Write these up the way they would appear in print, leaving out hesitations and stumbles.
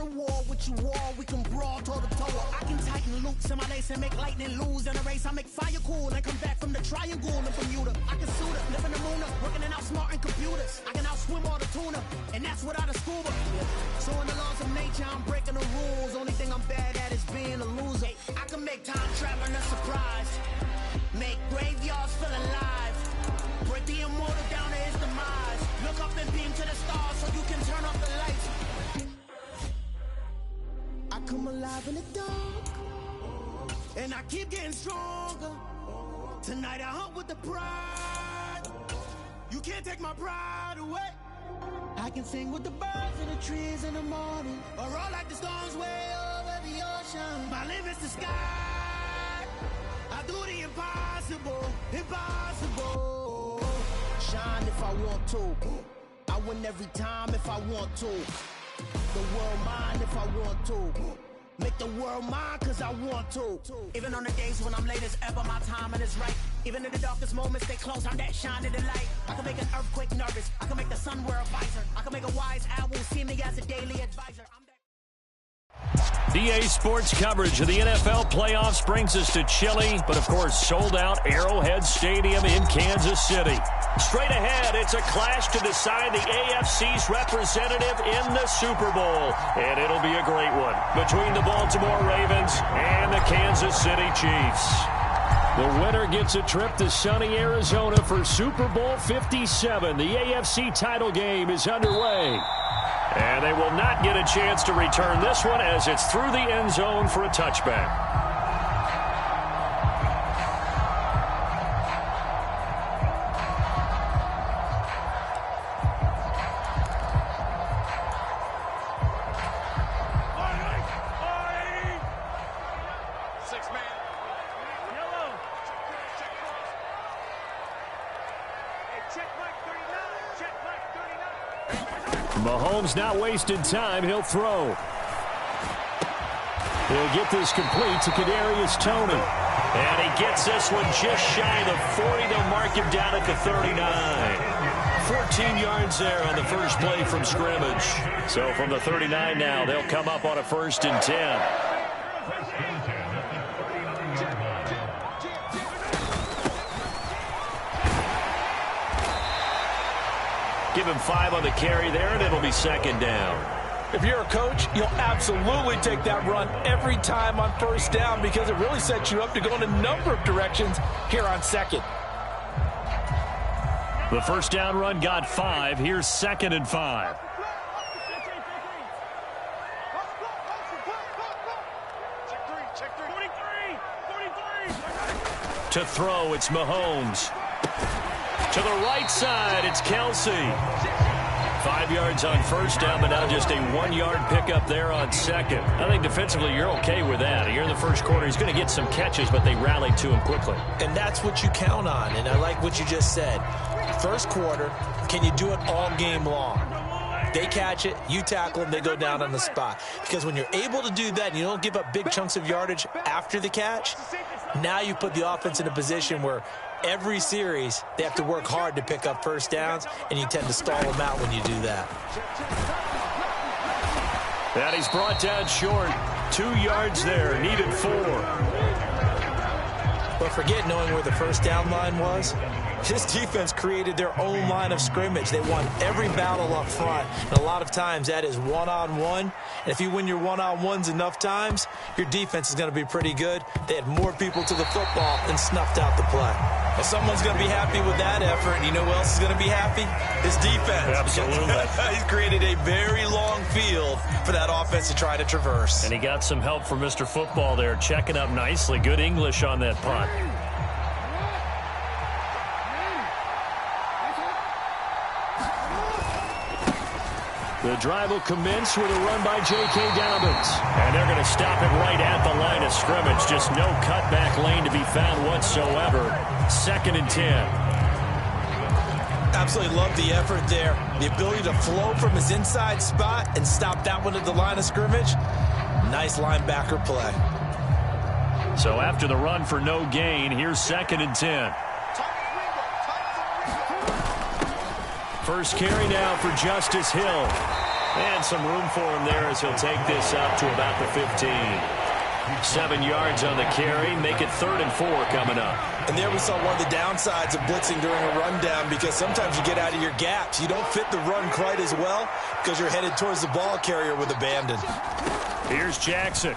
to war with you all. We can brawl toe to toe. I can tighten loops in my lace and make lightning lose in a race. I make fire cool and come back from the triangle in Bermuda. I can suit up, live in the moon, working and outsmarting computers. I can outswim all the tuna, and that's without a scuba. So in the laws of nature, I'm breaking the rules. Only thing I'm bad at is being a loser. I can make time traveling a surprise. Make graveyards feel alive. Break the immortal down to his demise. Look up and beam to the stars so you can turn off the lights. I come alive in the dark, and I keep getting stronger. Tonight I hunt with the pride. You can't take my pride away. I can sing with the birds and the trees in the morning, or roll like the storms way over the ocean. My limit's the sky. I do the impossible, impossible. Shine if I want to. I win every time if I want to. The world mine if I want to. Make the world mine cause I want to. Even on the days when I'm late as ever, my timing is right. Even in the darkest moments, stay close, I'm that shining the light. I can make an earthquake nervous. I can make the sun wear a visor. I can make a wise owl see me as a daily advisor. EA Sports coverage of the NFL playoffs brings us to chilly, but of course sold out Arrowhead Stadium in Kansas City. Straight ahead, it's a clash to decide the AFC's representative in the Super Bowl. And it'll be a great one between the Baltimore Ravens and the Kansas City Chiefs. The winner gets a trip to sunny Arizona for Super Bowl 57. The AFC title game is underway. And they will not get a chance to return this one as it's through the end zone for a touchback. Mahomes not wasting time. He'll throw. He'll get this complete to Kadarius Toney. And he gets this one just shy of the 40. They'll mark him down at the 39. 14 yards there on the first play from scrimmage. So from the 39 now, they'll come up on a 1st and 10. Give him 5 on the carry there, and it'll be 2nd down. If you're a coach, you'll absolutely take that run every time on 1st down because it really sets you up to go in a number of directions here on 2nd. The 1st down run got 5. Here's 2nd and 5. To throw, it's Mahomes. To the right side, it's Kelsey. 5 yards on 1st down, but now just a 1-yard pickup there on 2nd. I think defensively you're okay with that. Here in the 1st quarter, he's going to get some catches, but they rallied to him quickly. And that's what you count on, and I like what you just said. 1st quarter, can you do it all game long? They catch it, you tackle them, they go down on the spot. Because when you're able to do that and you don't give up big chunks of yardage after the catch, now you put the offense in a position where every series they have to work hard to pick up 1st downs, and you tend to stall them out when you do that. And he's brought down short. 2 yards there, needed 4. But forget knowing where the 1st down line was. This defense created their own line of scrimmage. They won every battle up front, and a lot of times that is one-on-one. And if you win your one-on-ones enough times, your defense is going to be pretty good. They had more people to the football and snuffed out the play. Well, someone's going to be happy with that effort, and you know who else is going to be happy? His defense. Absolutely. He's created a very long field for that offense to try to traverse. And he got some help from Mr. Football there, checking up nicely. Good English on that punt. The drive will commence with a run by J.K. Dobbins. And they're going to stop it right at the line of scrimmage. Just no cutback lane to be found whatsoever. 2nd and 10. Absolutely love the effort there. The ability to flow from his inside spot and stop that one at the line of scrimmage. Nice linebacker play. So after the run for no gain, here's 2nd and 10. First carry now for Justice Hill. And some room for him there as he'll take this up to about the 15. 7 yards on the carry. Make it 3rd and 4 coming up. And there we saw one of the downsides of blitzing during a rundown, because sometimes you get out of your gaps. You don't fit the run quite as well because you're headed towards the ball carrier with abandon. Here's Jackson.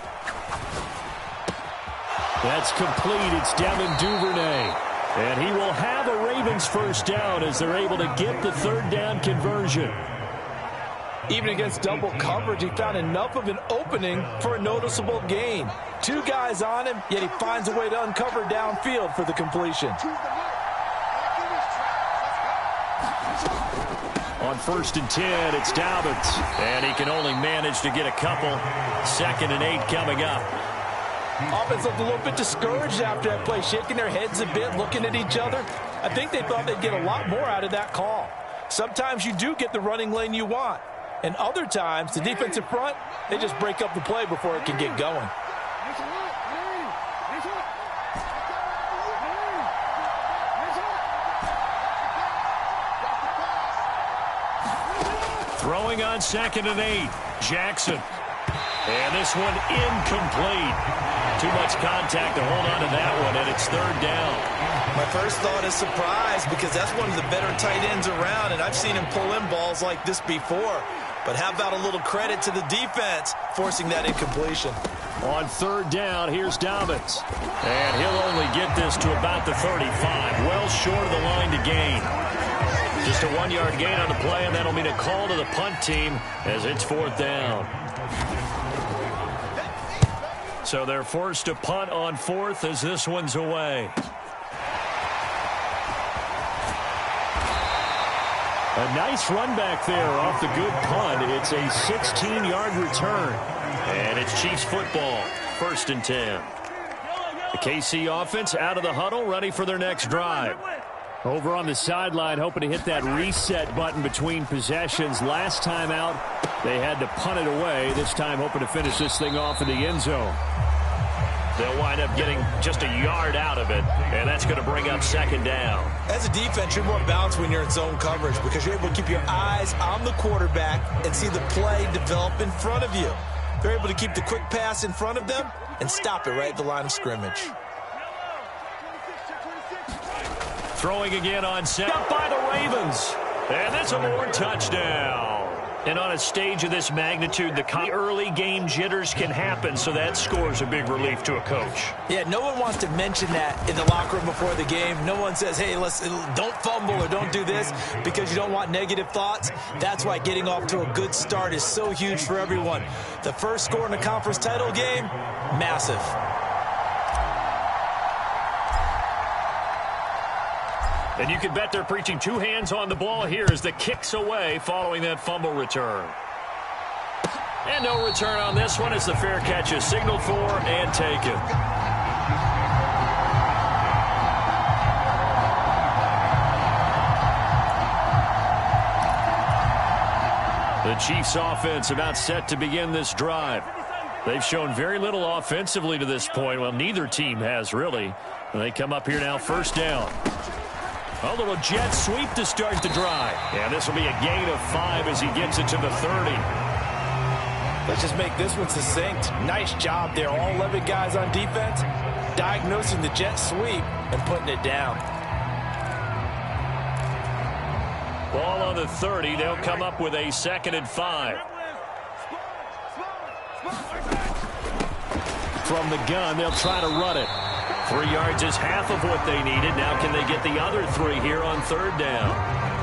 That's complete. It's Devin Duvernay. And he will have a Ravens first down as they're able to get the 3rd down conversion. Even against double coverage, he found enough of an opening for a noticeable gain. 2 guys on him, yet he finds a way to uncover downfield for the completion. On 1st and 10, it's Dobbins. And he can only manage to get a couple. 2nd and 8 coming up. Offense looked a little bit discouraged after that play, shaking their heads a bit, looking at each other. I think they thought they'd get a lot more out of that call. Sometimes you do get the running lane you want. And other times, the defensive front, they just break up the play before it can get going. Throwing on 2nd and 8. Jackson. And this one incomplete. Too much contact to hold on to that one, and it's 3rd down. My first thought is surprise, because that's one of the better tight ends around, and I've seen him pull in balls like this before. But how about a little credit to the defense forcing that incompletion? On 3rd down, here's Dobbins. And he'll only get this to about the 35. Well short of the line to gain. Just a 1-yard gain on the play, and that'll mean a call to the punt team as it's 4th down. So they're forced to punt on 4th as this one's away. A nice run back there off the good punt. It's a 16-yard return. And it's Chiefs football. 1st and 10. The KC offense out of the huddle, ready for their next drive. Over on the sideline, hoping to hit that reset button between possessions. Last time out, they had to punt it away. This time, hoping to finish this thing off in the end zone. They'll wind up getting just a yard out of it, and that's going to bring up 2nd down. As a defense, you're more balanced when you're in zone coverage because you're able to keep your eyes on the quarterback and see the play develop in front of you. They're able to keep the quick pass in front of them and stop it right at the line of scrimmage. Throwing again on set up by the Ravens. And that's a more touchdown. And on a stage of this magnitude, the early game jitters can happen, so that score's a big relief to a coach. Yeah, no one wants to mention that in the locker room before the game. No one says, hey, don't fumble or don't do this because you don't want negative thoughts. That's why getting off to a good start is so huge for everyone. The first score in a conference title game, massive. And you can bet they're preaching 2 hands on the ball here as the kick's away following that fumble return. And no return on this one as the fair catch is signaled for and taken. The Chiefs offense about set to begin this drive. They've shown very little offensively to this point. Well, neither team has really. And they come up here now 1st down. A little jet sweep to start the drive. And this will be a gain of 5 as he gets it to the 30. Let's just make this one succinct. Nice job there. All 11 guys on defense diagnosing the jet sweep and putting it down. Ball on the 30. They'll come up with a 2nd and 5. From the gun, they'll try to run it. 3 yards is half of what they needed. Now can they get the other 3 here on 3rd down?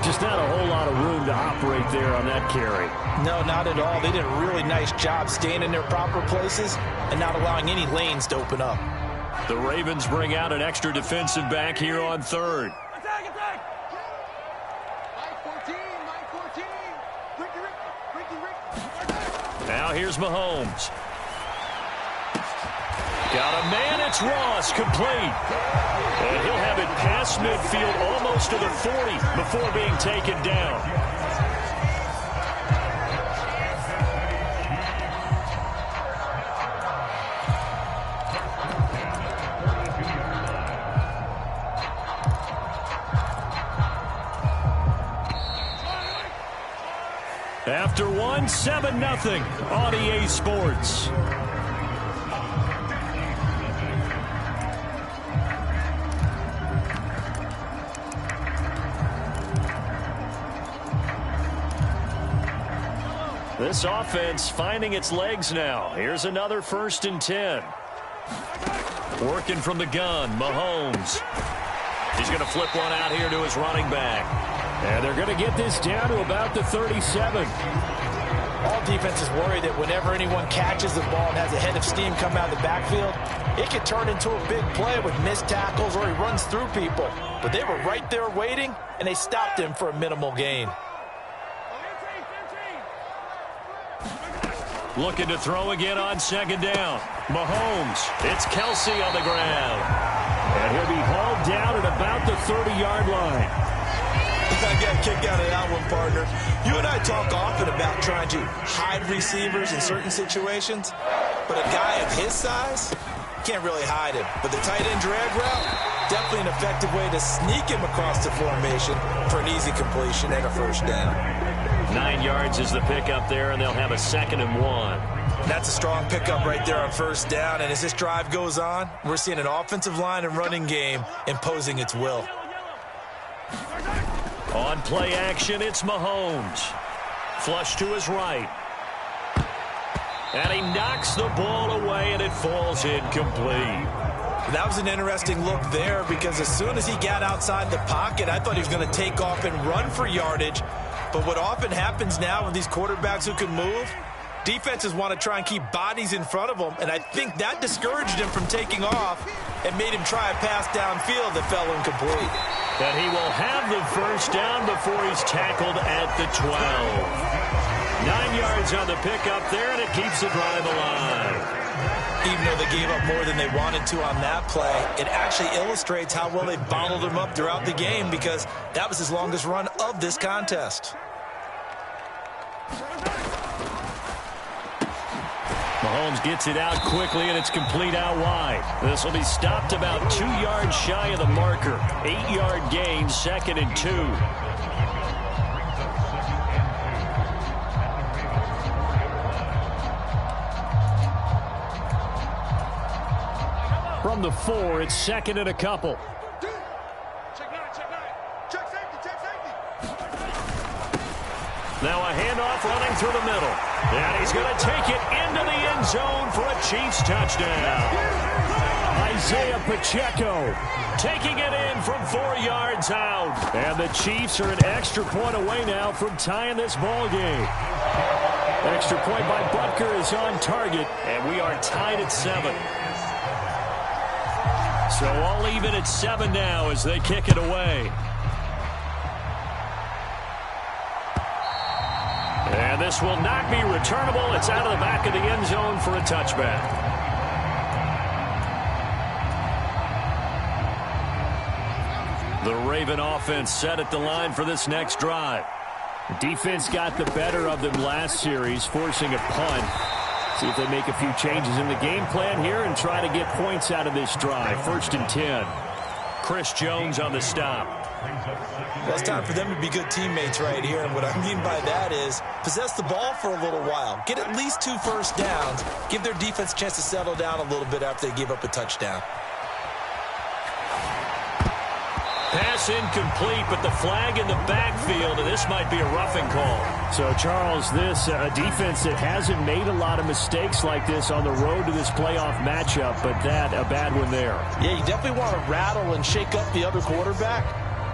Just not a whole lot of room to operate there on that carry. No, not at all. They did a really nice job staying in their proper places and not allowing any lanes to open up. The Ravens bring out an extra defensive back here on 3rd. Attack, attack! Now here's Mahomes. Got a man, it's Ross, complete. And he'll have it past midfield almost to the 40 before being taken down. after one, 7-0 on EA Sports. This offense finding its legs now. Here's another 1st and 10. Working from the gun, Mahomes. He's going to flip one out here to his running back. And they're going to get this down to about the 37. All defenses worry that whenever anyone catches the ball and has a head of steam come out of the backfield, it could turn into a big play with missed tackles or he runs through people. But they were right there waiting, and they stopped him for a minimal gain. Looking to throw again on 2nd down. Mahomes. It's Kelsey on the ground. And he'll be hauled down at about the 30-yard line. I got a kick out of that one, partner. You and I talk often about trying to hide receivers in certain situations, but a guy of his size can't really hide him. But the tight end drag route, definitely an effective way to sneak him across the formation for an easy completion and a 1st down. 9 yards is the pickup there, and they'll have a 2nd and 1. That's a strong pickup right there on 1st down, and as this drive goes on, we're seeing an offensive line and running game imposing its will. On play action, it's Mahomes. Flush to his right. And he knocks the ball away, and it falls incomplete. That was an interesting look there because as soon as he got outside the pocket, I thought he was going to take off and run for yardage. But what often happens now with these quarterbacks who can move, defenses want to try and keep bodies in front of them, and I think that discouraged him from taking off and made him try a pass downfield that fell incomplete. And he will have the 1st down before he's tackled at the 12. 9 yards on the pickup there, and it keeps the drive alive. Even though they gave up more than they wanted to on that play, it actually illustrates how well they bottled him up throughout the game because that was his longest run of this contest. Mahomes gets it out quickly, and it's complete out wide. This will be stopped about 2 yards shy of the marker. 8-yard gain, 2nd and 2. From the 4, it's 2nd and a couple. Now a handoff running through the middle. And he's going to take it into the end zone for a Chiefs touchdown. Isaiah Pacheco taking it in from 4 yards out. And the Chiefs are an extra point away now from tying this ball game. Extra point by Butker is on target, and we are tied at 7. So all even at 7 now as they kick it away. And this will not be returnable. It's out of the back of the end zone for a touchback. The Raven offense set at the line for this next drive. Defense got the better of them last series, forcing a punt. See if they make a few changes in the game plan here and try to get points out of this drive. 1st and 10. Chris Jones on the stop. Well, it's time for them to be good teammates right here, and what I mean by that is possess the ball for a little while. Get at least 2 first downs. Give their defense a chance to settle down a little bit after they give up a touchdown. Pass incomplete, but the flag in the backfield, and this might be a roughing call. So, Charles, this a defense that hasn't made a lot of mistakes like this on the road to this playoff matchup, but that a bad one there. Yeah, you definitely want to rattle and shake up the other quarterback,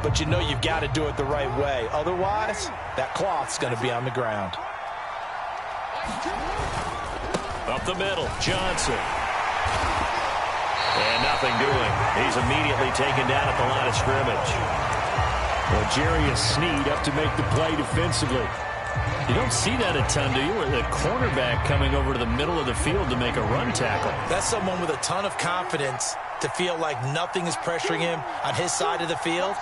but you know you've got to do it the right way. Otherwise, that cloth's going to be on the ground. Up the middle, Johnson. And nothing doing. He's immediately taken down at the line of scrimmage. Well, Jarius Sneed up to make the play defensively. You don't see that a ton, do you? Or the cornerback coming over to the middle of the field to make a run tackle. That's someone with a ton of confidence to feel like nothing is pressuring him on his side of the field.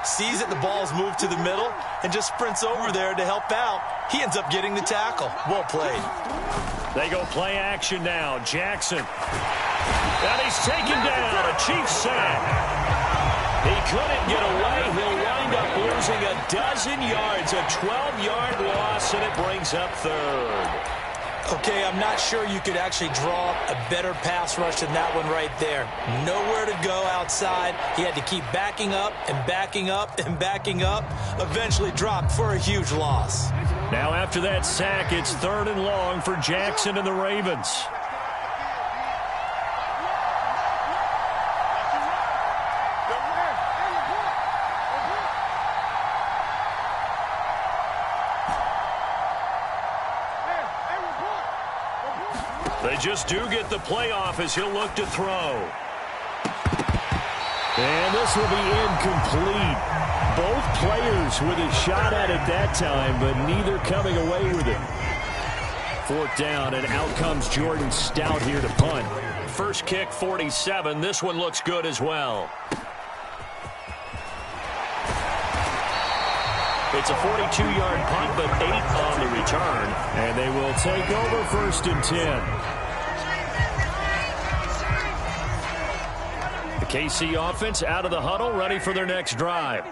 Sees that the ball's moved to the middle and just sprints over there to help out. He ends up getting the tackle. Well played. They go play action now. Jackson. And he's taken down. A Chiefs sack. He couldn't get away. He'll wind up losing a dozen yards, a 12-yard loss, and it brings up third. Okay, I'm not sure you could actually draw a better pass rush than that one right there. Nowhere to go outside. He had to keep backing up and backing up and backing up. Eventually dropped for a huge loss. Now after that sack, it's 3rd and long for Jackson and the Ravens. They just do get the playoff as he'll look to throw. And this will be incomplete. Both players with a shot at it that time, but neither coming away with it. 4th down, and out comes Jordan Stout here to punt. First kick, 47. This one looks good as well. It's a 42-yard punt, but 8 on the return. And they will take over 1st and 10. The KC offense out of the huddle, ready for their next drive.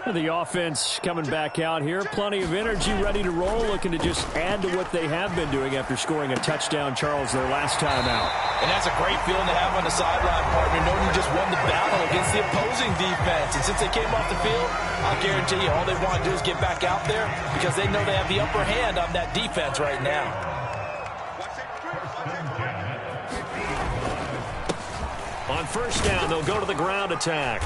The offense coming back out here. Plenty of energy, ready to roll, looking to just add to what they have been doing after scoring a touchdown, Charles, their last time out. And that's a great feeling to have on the sideline, partner, knowing you just won the battle against the opposing defense. And since they came off the field, I'll guarantee you all they want to do is get back out there because they know they have the upper hand on that defense right now. On 1st down, they'll go to the ground attack.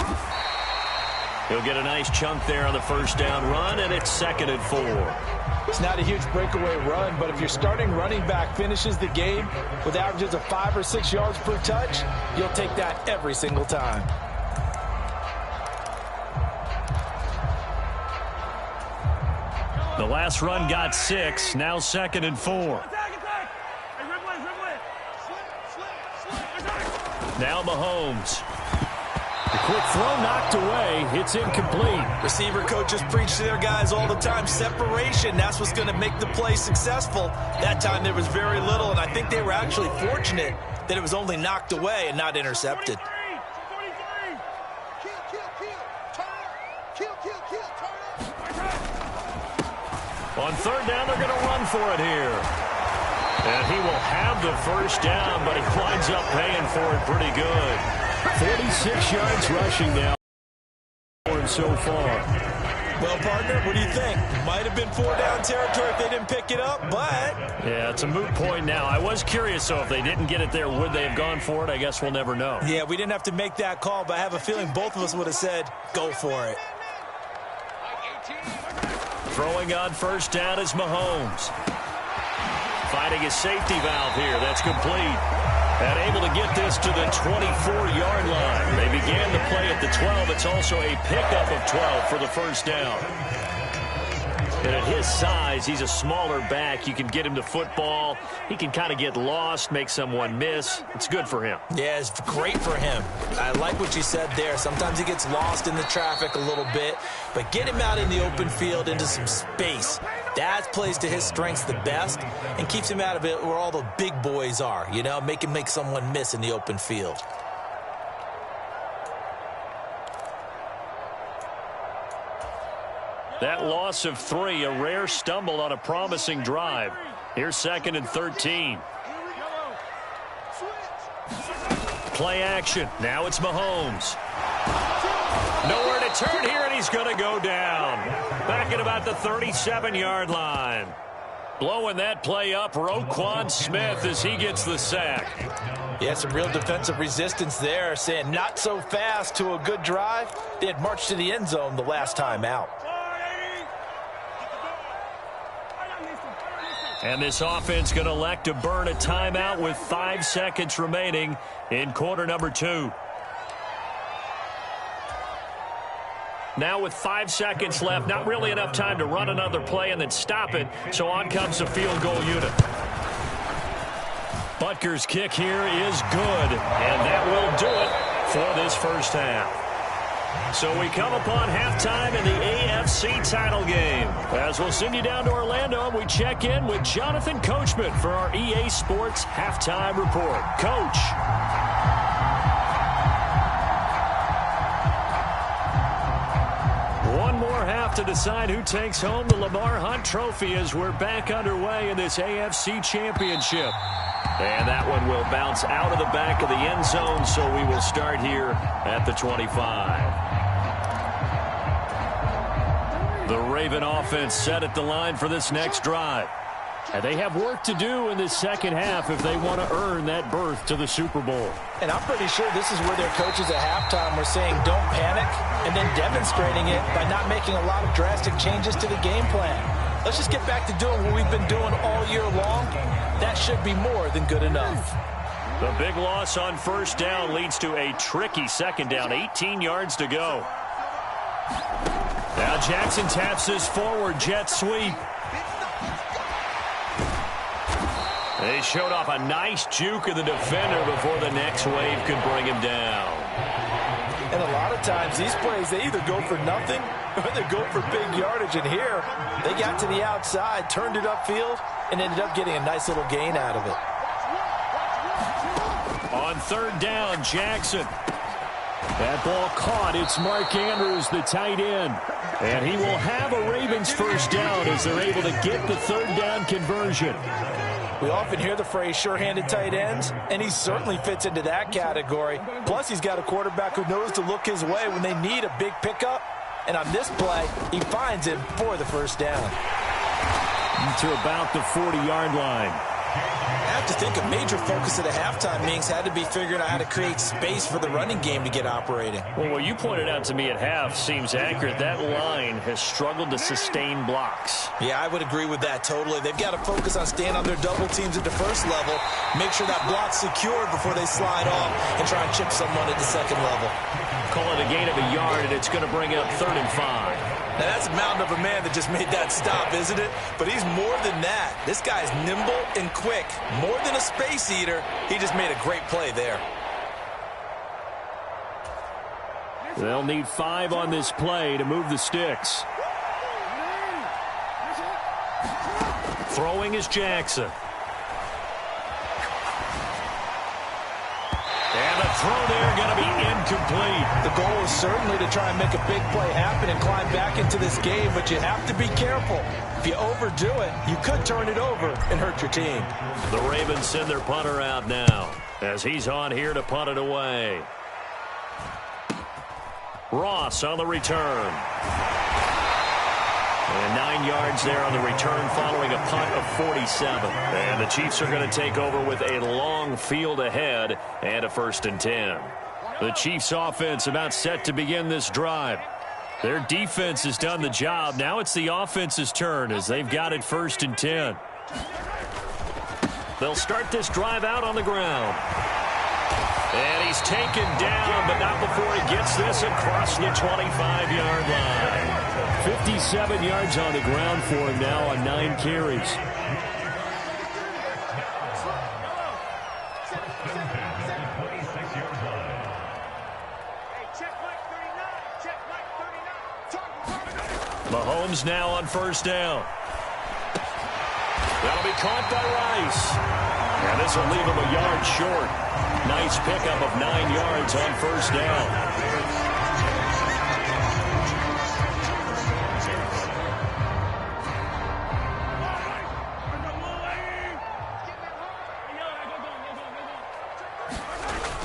He'll get a nice chunk there on the 1st down run, and it's 2nd and 4. It's not a huge breakaway run, but if your starting running back finishes the game with averages of 5 or 6 yards per touch, you'll take that every single time. The last run got 6, now 2nd and 4. Now Mahomes. The quick throw knocked away. It's incomplete. Receiver coaches preach to their guys all the time. Separation, that's what's going to make the play successful. That time there was very little, and I think they were actually fortunate that it was only knocked away and not intercepted. On 3rd down, they're going to run for it here. And he will have the 1st down, but he winds up paying for it pretty good. 46 yards rushing now so far. Well, partner, what do you think? Might have been 4-down territory if they didn't pick it up, but... Yeah, it's a moot point now. I was curious, so if they didn't get it there, would they have gone for it? I guess we'll never know. Yeah, we didn't have to make that call, but I have a feeling both of us would have said, go for it. Throwing on 1st down is Mahomes. Finding a safety valve here. That's complete. And able to get this to the 24-yard line. They began the play at the 12. It's also a pickup of 12 for the 1st down. And at his size, he's a smaller back. You can get him to football. He can kind of get lost, make someone miss. It's good for him. Yeah, it's great for him. I like what you said there. Sometimes he gets lost in the traffic a little bit, but get him out in the open field into some space. That plays to his strengths the best and keeps him out of it where all the big boys are, you know, make him make someone miss in the open field. That loss of 3, a rare stumble on a promising drive. Here's 2nd and 13. Play action. Now it's Mahomes. Nowhere to turn here, and he's going to go down. Back at about the 37-yard line. Blowing that play up, Roquan Smith as he gets the sack. Yeah, some real defensive resistance there, saying not so fast to a good drive. They had marched to the end zone the last time out. And this offense going to elect to burn a timeout with 5 seconds remaining in quarter number 2. Now with 5 seconds left, not really enough time to run another play and then stop it, so on comes the field goal unit. Butker's kick here is good, and that will do it for this 1st half. So we come upon halftime in the AFC title game. As we'll send you down to Orlando, we check in with Jonathan Coachman for our EA Sports Halftime Report. Coach. One more more half to decide who takes home the Lamar Hunt Trophy as we're back underway in this AFC Championship. And that one will bounce out of the back of the end zone, so we will start here at the 25. The Raven offense set at the line for this next drive. And they have work to do in this second half if they want to earn that berth to the Super Bowl. And I'm pretty sure this is where their coaches at halftime were saying don't panic, and then demonstrating it by not making a lot of drastic changes to the game plan. Let's just get back to doing what we've been doing all year long. That should be more than good enough. The big loss on first down leads to a tricky second down. 18 yards to go. Now Jackson taps his forward jet sweep. They showed off a nice juke of the defender before the next wave could bring him down. And a lot of times these plays, they either go for nothing or they go for big yardage. And here, they got to the outside, turned it upfield, and ended up getting a nice little gain out of it. On third down, Jackson. That ball caught. It's Mark Andrews, the tight end. And he will have a Ravens first down as they're able to get the third down conversion. We often hear the phrase sure-handed tight ends, and he certainly fits into that category. Plus, he's got a quarterback who knows to look his way when they need a big pickup. And on this play, he finds him for the first down. To about the 40-yard line. I have to think a major focus at the halftime meetings had to be figuring out how to create space for the running game to get operating. Well, what you pointed out to me at half seems accurate. That line has struggled to sustain blocks. Yeah, I would agree with that totally. They've got to focus on staying on their double teams at the first level, make sure that block's secured before they slide off, and try and chip someone at the second level. Call it a gain of a yard, and it's going to bring up 3rd and 5. Now, that's a mountain of a man that just made that stop, isn't it? But he's more than that. This guy's nimble and quick. More than a space eater, he just made a great play there. They'll need 5 on this play to move the sticks. Throwing is Jackson. And the throw there going to be incomplete. The goal is certainly to try and make a big play happen and climb back into this game, but you have to be careful. If you overdo it, you could turn it over and hurt your team. The Ravens send their punter out now as he's on here to punt it away. Ross on the return. And 9 yards there on the return following a punt of 47. And the Chiefs are going to take over with a long field ahead and a 1st and 10. The Chiefs offense about set to begin this drive. Their defense has done the job. Now it's the offense's turn as they've got it 1st and 10. They'll start this drive out on the ground. And he's taken down, but not before he gets this across the 25-yard line. 57 yards on the ground for him now on 9 carries. Mahomes now on 1st down. That'll be caught by Rice. And this will leave him a yard short. Nice pickup of 9 yards on 1st down.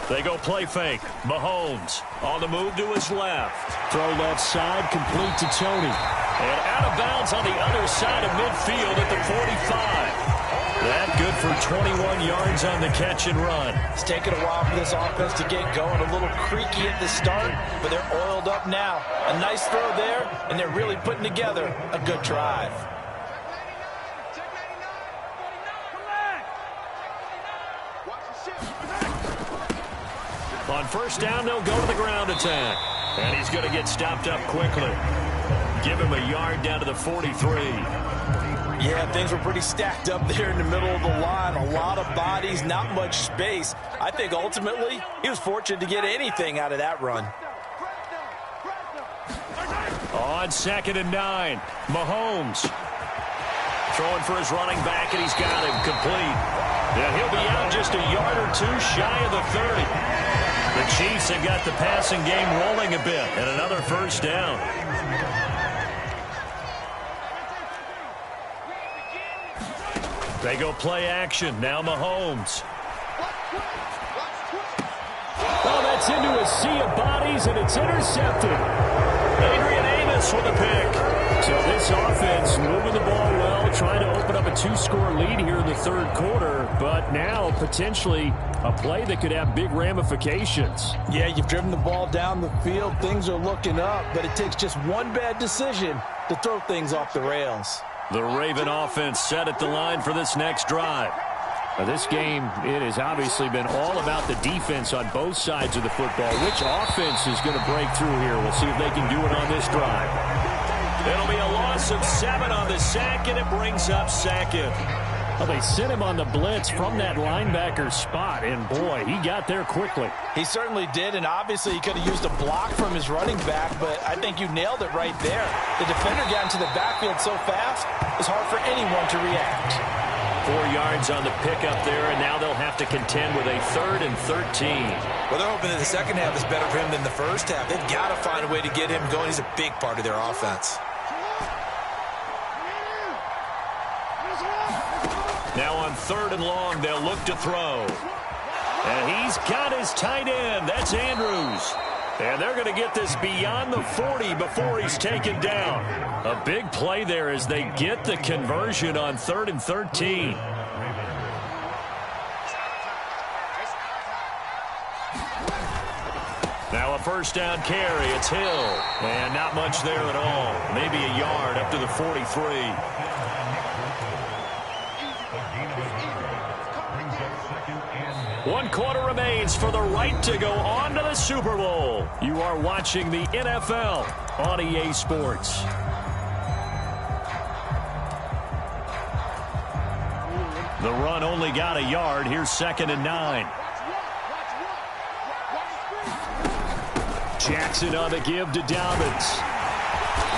They go play fake. Mahomes on the move to his left. Throw left side, complete to Tony. And out of bounds on the other side of midfield at the 45. That good for 21 yards on the catch and run. It's taken a while for this offense to get going. A little creaky at the start, but they're oiled up now. A nice throw there, and they're really putting together a good drive. On 1st down, they'll go to the ground attack. And he's going to get stopped up quickly. Give him a yard down to the 43. Yeah, things were pretty stacked up there in the middle of the line. A lot of bodies, not much space. I think ultimately he was fortunate to get anything out of that run. On 2nd and 9, Mahomes throwing for his running back, and he's got him complete. Yeah, he'll be out just a yard or 2 shy of the 30. The Chiefs have got the passing game rolling a bit, and another 1st down. They go play action. Now Mahomes. Oh, that's into a sea of bodies, and it's intercepted. Adrian Amos with a pick. So this offense moving the ball well, trying to open up a 2-score lead here in the third quarter, but now potentially a play that could have big ramifications. Yeah, you've driven the ball down the field. Things are looking up, but it takes just one bad decision to throw things off the rails. The Raven offense set at the line for this next drive. Now this game, it has obviously been all about the defense on both sides of the football. Which offense is going to break through here? We'll see if they can do it on this drive. It'll be a loss of 7 on the sack, and it brings up second. Well, they sent him on the blitz from that linebacker spot, and boy, he got there quickly. He certainly did, and obviously he could have used a block from his running back, but I think you nailed it right there. The defender got into the backfield so fast, it's hard for anyone to react. 4 yards on the pickup there, and now they'll have to contend with a 3rd and 13. Well, they're hoping that the second half is better for him than the first half. They've got to find a way to get him going. He's a big part of their offense. Now on 3rd and long, they'll look to throw. And he's got his tight end. That's Andrews. And they're going to get this beyond the 40 before he's taken down. A big play there as they get the conversion on 3rd and 13. Now a first down carry. It's Hill. And not much there at all. Maybe a yard up to the 43. 1 quarter remains for the right to go on to the Super Bowl. You are watching the NFL on EA Sports. The run only got a yard. Here's 2nd and 9. Jackson on the give to Dobbins.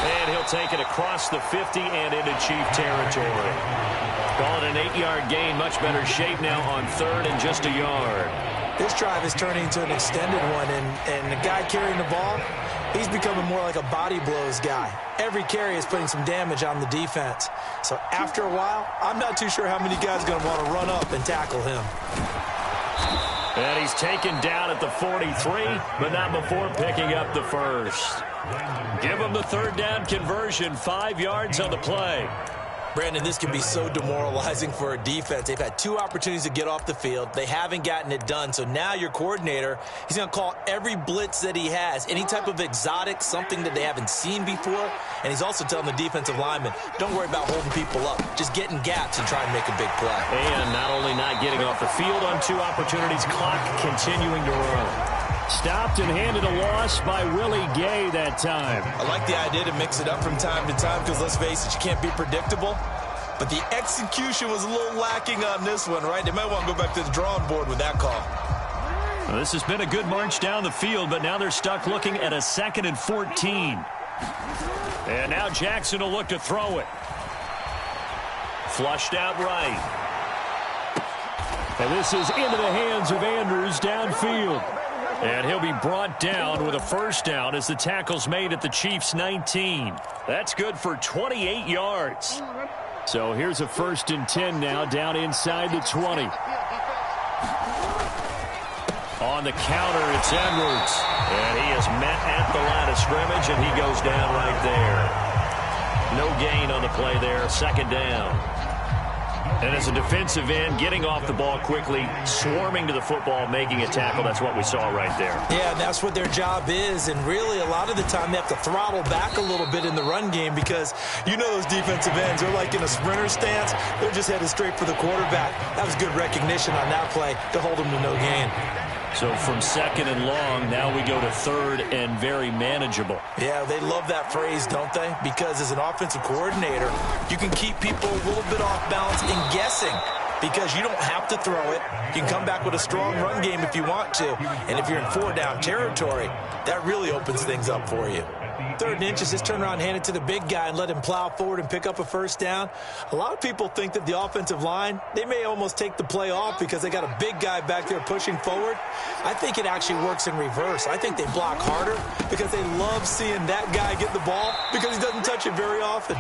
And he'll take it across the 50 and into Chief territory. Call it an 8-yard gain. Much better shape now on 3rd and just a yard. This drive is turning into an extended one, and the guy carrying the ball, he's becoming more like a body blows guy. Every carry is putting some damage on the defense. So after a while, I'm not too sure how many guys are going to want to run up and tackle him. And he's taken down at the 43, but not before picking up the first. Give him the 3rd down conversion, 5 yards on the play. Brandon, this can be so demoralizing for a defense. They've had 2 opportunities to get off the field. They haven't gotten it done. So now your coordinator, he's going to call every blitz that he has, any type of exotic, something that they haven't seen before. And he's also telling the defensive lineman, don't worry about holding people up. Just get in gaps and try and make a big play. And not only not getting off the field on 2 opportunities, clock continuing to run. Stopped and handed a loss by Willie Gay that time. I like the idea to mix it up from time to time because, let's face it, you can't be predictable. But the execution was a little lacking on this one, right? They might want to go back to the drawing board with that call. Well, this has been a good march down the field, but now they're stuck looking at a 2nd and 14. And now Jackson will look to throw it. Flushed out right. And this is into the hands of Andrews downfield. And he'll be brought down with a first down as the tackle's made at the Chiefs' 19. That's good for 28 yards. So here's a 1st and 10 now down inside the 20. On the counter, it's Edwards. And he is met at the line of scrimmage, and he goes down right there. No gain on the play there, 2nd down. And as a defensive end, getting off the ball quickly, swarming to the football, making a tackle, that's what we saw right there. Yeah, that's what their job is, and really a lot of the time they have to throttle back a little bit in the run game because you know those defensive ends, they're like in a sprinter stance. They're just headed straight for the quarterback. That was good recognition on that play to hold them to no gain. So from 2nd and long, now we go to 3rd and very manageable. Yeah, they love that phrase, don't they? Because as an offensive coordinator, you can keep people a little bit off balance and guessing because you don't have to throw it. You can come back with a strong run game if you want to. And if you're in 4-down territory, that really opens things up for you. 3rd and inches, just turn around, hand it to the big guy and let him plow forward and pick up a first down. A lot of people think that the offensive line, they may almost take the play off because they got a big guy back there pushing forward. I think it actually works in reverse. I think they block harder because they love seeing that guy get the ball because he doesn't touch it very often.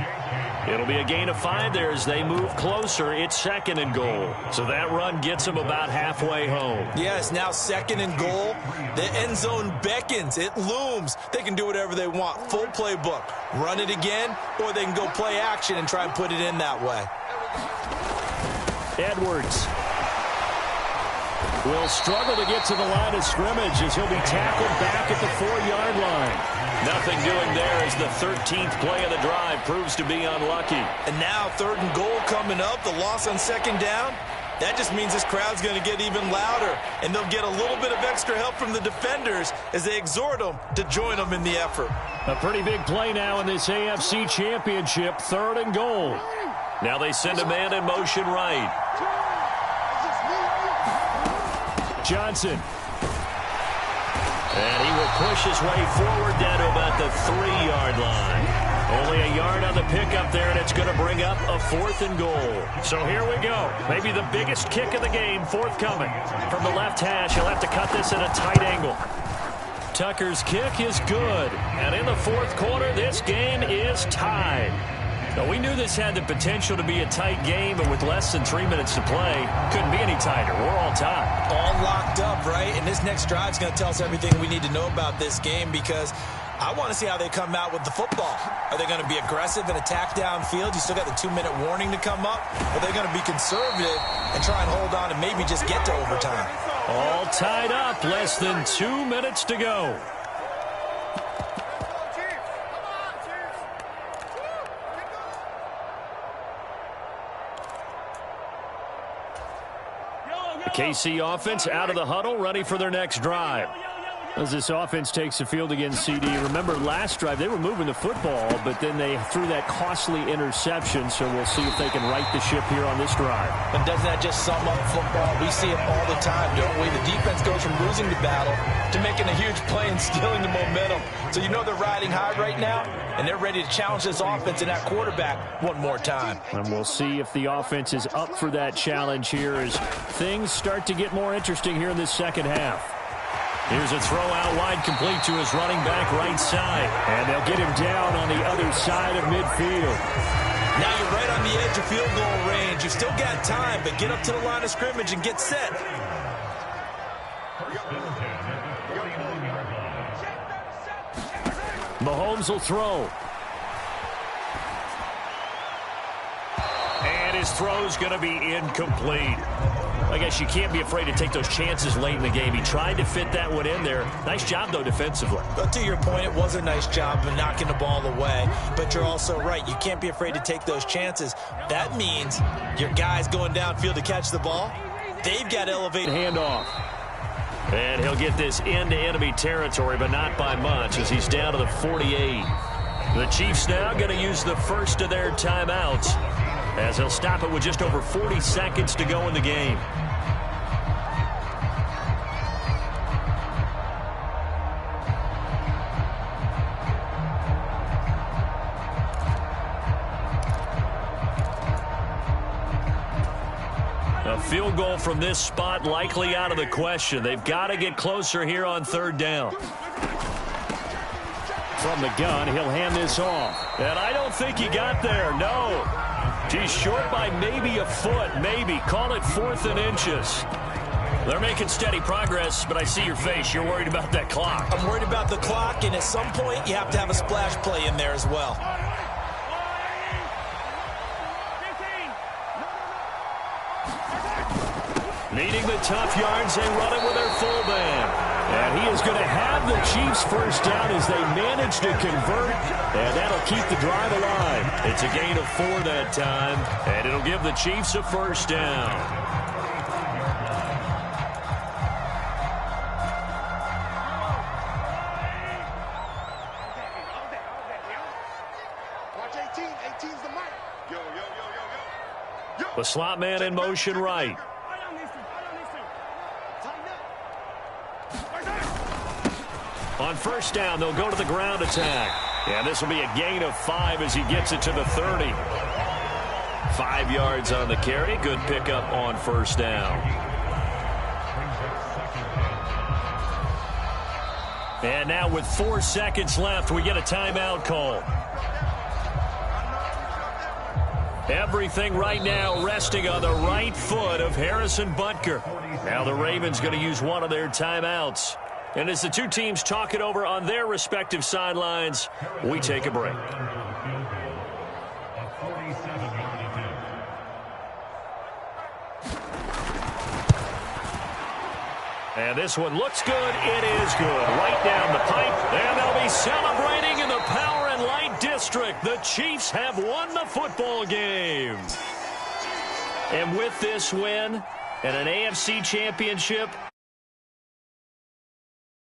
It'll be a gain of 5 there as they move closer. It's 2nd and goal. So that run gets them about halfway home. Yes, now 2nd and goal. The end zone beckons. It looms. They can do whatever they want. Full playbook. Run it again, or they can go play action and try and put it in that way. Edwards will struggle to get to the line of scrimmage as he'll be tackled back at the 4-yard line. Nothing doing there as the 13th play of the drive proves to be unlucky. And now 3rd and goal coming up. The loss on 2nd down. That just means this crowd's going to get even louder, and they'll get a little bit of extra help from the defenders as they exhort them to join them in the effort. A pretty big play now in this AFC Championship. 3rd and goal. Now they send a man in motion right. Johnson. And he will push his way forward down to about the 3-yard line. Only a yard on the pickup there, and it's going to bring up a 4th and goal. So here we go. Maybe the biggest kick of the game forthcoming. From the left hash, he'll have to cut this at a tight angle. Tucker's kick is good. And in the 4th quarter, this game is tied. Now, we knew this had the potential to be a tight game, but with less than 3 minutes to play, couldn't be any tighter. We're all tied. All locked up, right? And this next drive is going to tell us everything we need to know about this game, because I want to see how they come out with the football. Are they going to be aggressive and attack downfield? You still got the 2-minute warning to come up. Or are they going to be conservative and try and hold on and maybe just get to overtime? All tied up. Less than 2 minutes to go. KC offense out of the huddle, ready for their next drive. As this offense takes the field against CD, remember last drive they were moving the football, but then they threw that costly interception, so we'll see if they can right the ship here on this drive. But doesn't that just sum up football? We see it all the time, don't we? The defense goes from losing the battle to making a huge play and stealing the momentum. So you know they're riding high right now, and they're ready to challenge this offense and that quarterback one more time. And we'll see if the offense is up for that challenge here as things start to get more interesting here in this second half. Here's a throw out wide, complete to his running back right side. And they'll get him down on the other side of midfield. Now you're right on the edge of field goal range. You've still got time, but get up to the line of scrimmage and get set. Mahomes will throw. And his throw's going to be incomplete. I guess you can't be afraid to take those chances late in the game. He tried to fit that one in there. Nice job, though, defensively. But to your point, it was a nice job of knocking the ball away. But you're also right. You can't be afraid to take those chances. That means your guys going downfield to catch the ball, they've got to elevate. Handoff. And he'll get this into enemy territory, but not by much as he's down to the 48. The Chiefs now going to use the first of their timeouts as he'll stop it with just over 40 seconds to go in the game. A field goal from this spot likely out of the question. They've got to get closer here on 3rd down. From the gun, he'll hand this off. And I don't think he got there, no. He's short by maybe a foot, maybe. Call it 4th and inches. They're making steady progress, but I see your face. You're worried about that clock. I'm worried about the clock, and at some point, you have to have a splash play in there as well. Needing the tough yards, they run it with their full band. And he is going to have the Chiefs first down as they manage to convert, and that'll keep the drive alive. It's a gain of 4 that time, and it'll give the Chiefs a first down. The slot man in motion right. On first down, they'll go to the ground attack. And this will be a gain of 5 as he gets it to the 30. 5 yards on the carry. Good pickup on first down. And now with 4 seconds left, we get a timeout call. Everything right now resting on the right foot of Harrison Butker. Now the Ravens going to use one of their timeouts. And as the two teams talk it over on their respective sidelines, we take a break. And this one looks good. It is good. Right down the pipe. And they'll be celebrating in the Power and Light District. The Chiefs have won the football game. And with this win and an AFC championship,